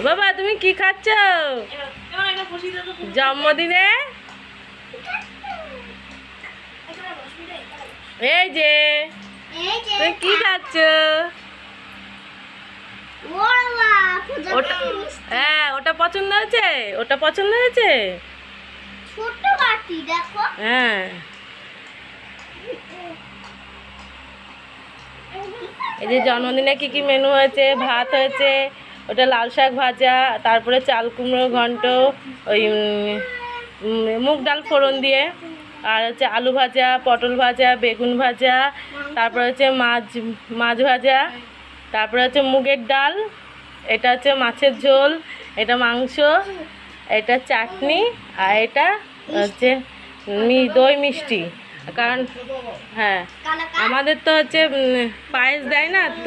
বাবা তুমি কি খাচ্ছ জন্মদিনে? এই যে তুমি কি খাচ্ছ? হ্যাঁ ওটা পছন্দ হয়েছে, ওটা পছন্দ হয়েছে। হ্যাঁ এই যে জন্মদিনে কি কি মেনু হয়েছে, ভাত হয়েছে, ওটা লাল শাক ভাজা, তারপরে চাল কুমড়ো ঘন্ট, ওই মুগ ডাল ফোড়ন দিয়ে, আর হচ্ছে আলু ভাজা, পটল ভাজা, বেগুন ভাজা, তারপরে হচ্ছে মাছ ভাজা, তারপরে হচ্ছে মুগের ডাল, এটা হচ্ছে মাছের ঝোল, এটা মাংস, এটা চাটনি, আর এটা হচ্ছে দই মিষ্টি। কারণ হ্যাঁ আমাদের তো হচ্ছে পায়েস দেয় না তো।